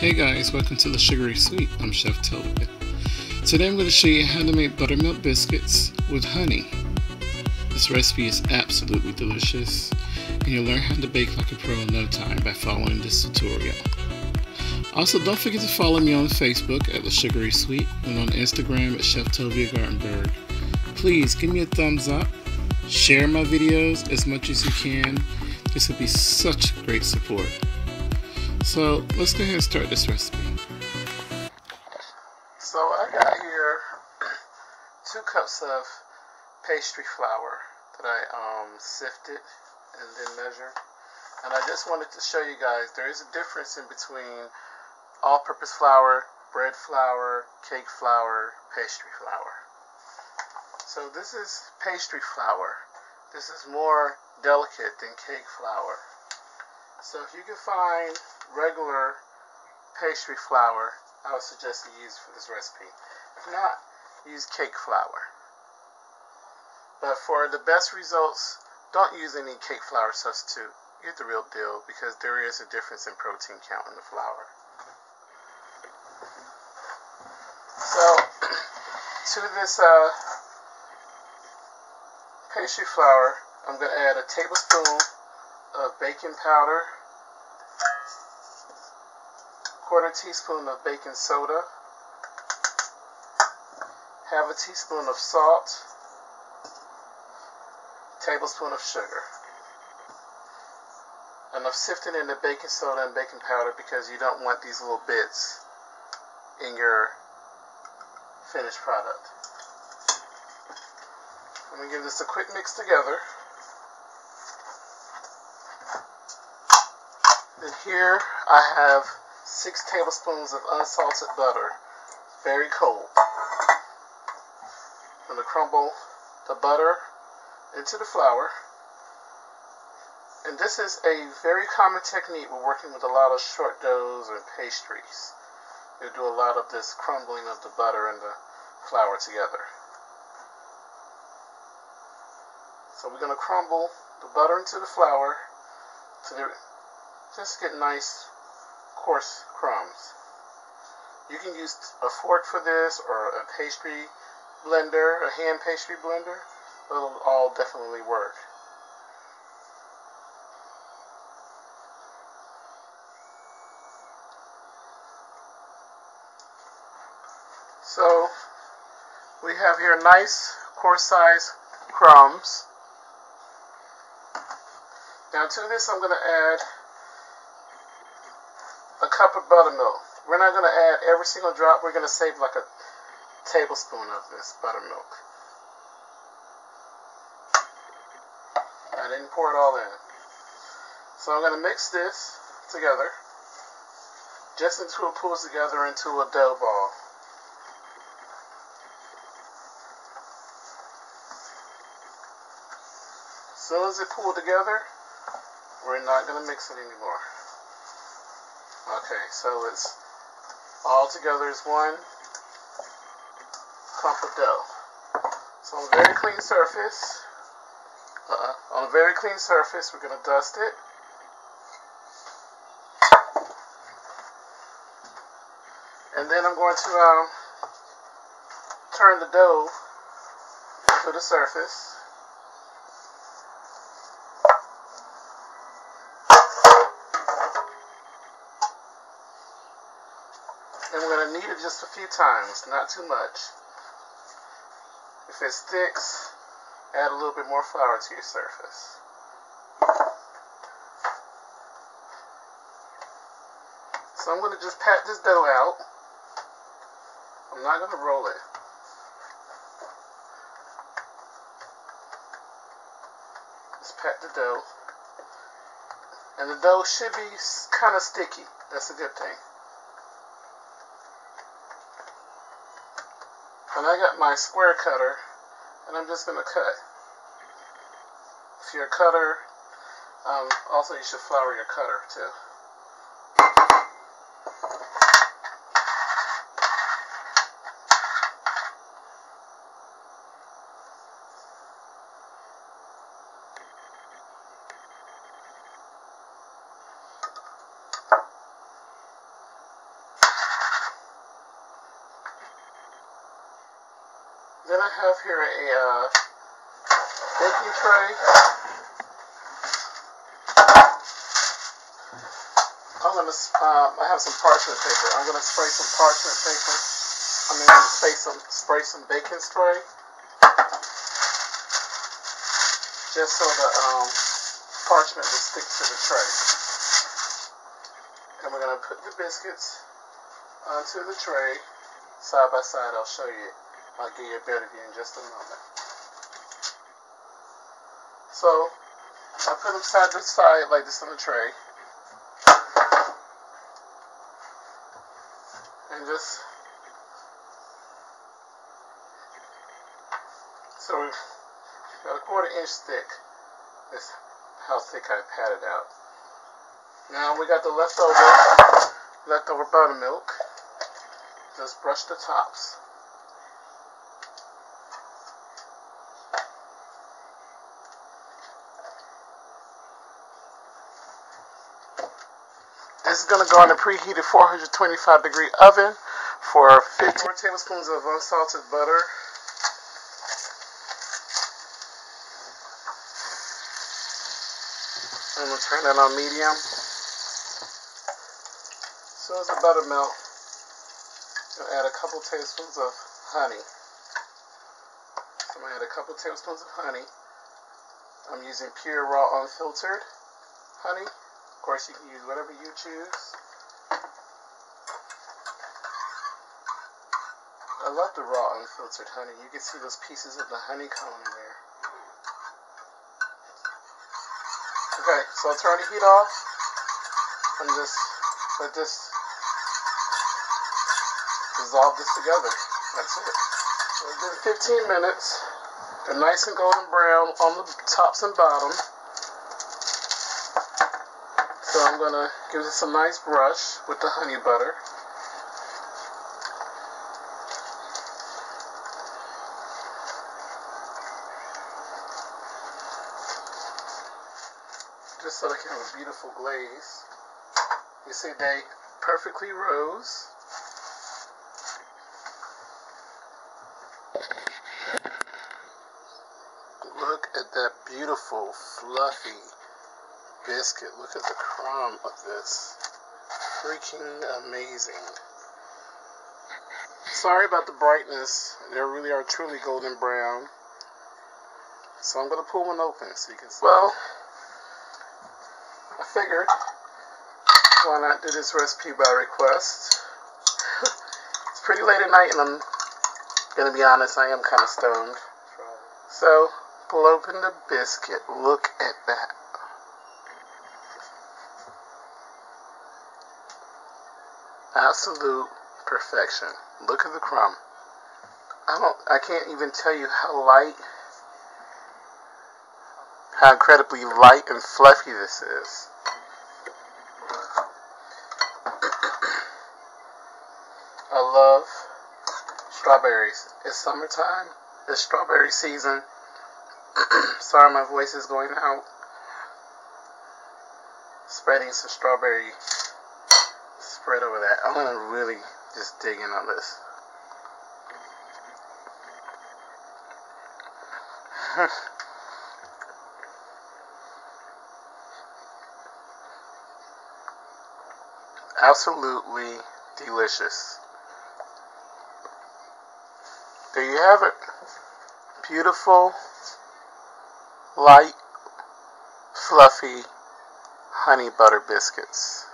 Hey guys, welcome to the Sugary Sweet. I'm Chef Tovia. Today I'm going to show you how to make buttermilk biscuits with honey. This recipe is absolutely delicious, and you'll learn how to bake like a pro in no time by following this tutorial. Also, don't forget to follow me on Facebook at the Sugary Sweet and on Instagram at Chef ToviaGartenberg. Please give me a thumbs up, share my videos as much as you can. This would be such great support. So let's go ahead and start this recipe. So I got here 2 cups of pastry flour that I sifted and then measured. And I just wanted to show you guys there is a difference in between all-purpose flour, bread flour, cake flour, pastry flour. So this is pastry flour. This is more delicate than cake flour. So if you can find regular pastry flour, I would suggest you use for this recipe. If not, use cake flour. But for the best results, don't use any cake flour substitute. Get the real deal, because there is a difference in protein count in the flour. So to this pastry flour, I'm going to add a tablespoon of baking powder, 1/4 teaspoon of baking soda, 1/2 teaspoon of salt, tablespoon of sugar. And I've sifted in the baking soda and baking powder because you don't want these little bits in your finished product. I'm going to give this a quick mix together. And here I have 6 tablespoons of unsalted butter, very cold. I'm going to crumble the butter into the flour. And this is a very common technique when working with a lot of short doughs and pastries. You do a lot of this crumbling of the butter and the flour together. So we're going to crumble the butter into the flour to just get nice coarse crumbs. You can use a fork for this or a pastry blender, a hand pastry blender. It'll all definitely work. So we have here nice coarse size crumbs. Now to this I'm going to add a cup of buttermilk. We're not going to add every single drop. We're going to save like a tablespoon of this buttermilk. I didn't pour it all in. So I'm going to mix this together just until it pulls together into a dough ball. As soon as it pulls together, we're not going to mix it anymore. Okay, so it's all together as one clump of dough. So on a very clean surface, we're going to dust it. And then I'm going to turn the dough to the surface. And we're going to knead it just a few times, not too much. If it sticks, add a little bit more flour to your surface. So I'm going to just pat this dough out. I'm not going to roll it. Just pat the dough. And the dough should be kind of sticky. That's a good thing. And I got my square cutter, and I'm just going to cut. If you're a cutter, also you should flour your cutter too. Then I have here a baking tray. I have some parchment paper. I'm gonna spray some parchment paper. I'm gonna spray some baking spray, just so the parchment will stick to the tray. And we're gonna put the biscuits onto the tray, side by side. I'll show you. I'll give you a better view in just a moment. So I put them side by side like this on the tray. And just, so we've got a 1/4 inch thick. That's how thick I pat it out. Now we got the leftover buttermilk. Just brush the tops. This is going to go in a preheated 425 degree oven for 4 tablespoons of unsalted butter. I'm going to turn that on medium. As soon as the butter melts, I'm going to add a couple tablespoons of honey. So I'm going to add a couple tablespoons of honey. I'm using pure, raw, unfiltered honey. Of course, you can use whatever you choose. I love the raw, unfiltered honey. You can see those pieces of the honeycomb in there. Okay, so I'll turn the heat off and just let this dissolve this together. That's it. So we'll give it 15 minutes. They're nice and golden brown on the tops and bottom. So I'm going to give this a nice brush with the honey butter. Just so they can have a beautiful glaze. You see they perfectly rose. Look at that beautiful, fluffy biscuit. Look at the crumb of this. Freaking amazing. Sorry about the brightness. They really are truly golden brown. So I'm going to pull one open so you can see. Well, I figured, why not do this recipe by request? It's pretty late at night and I'm going to be honest, I am kind of stoned. So, pull open the biscuit. Look at that. Absolute perfection. Look at the crumb. I can't even tell you how incredibly light and fluffy this is. I love strawberries. It's summertime. It's strawberry season. Sorry, my voice is going out. Spreading some strawberry spread over that. I'm going to really just dig in on this. Absolutely delicious. There you have it. Beautiful, light, fluffy honey butter biscuits.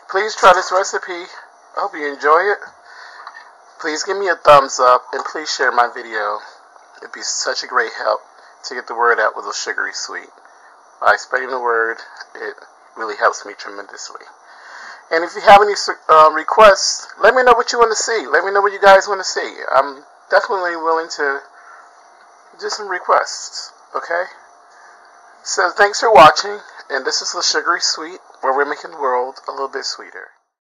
Please try this recipe. I hope you enjoy it. Please give me a thumbs up and please share my video. It'd be such a great help to get the word out with a sugary sweet. By spreading the word, it really helps me tremendously. And if you have any requests, let me know what you want to see. Let me know what you guys want to see. I'm definitely willing to do some requests. Okay? So thanks for watching. And this is the Sugary Sweet, where we're making the world a little bit sweeter.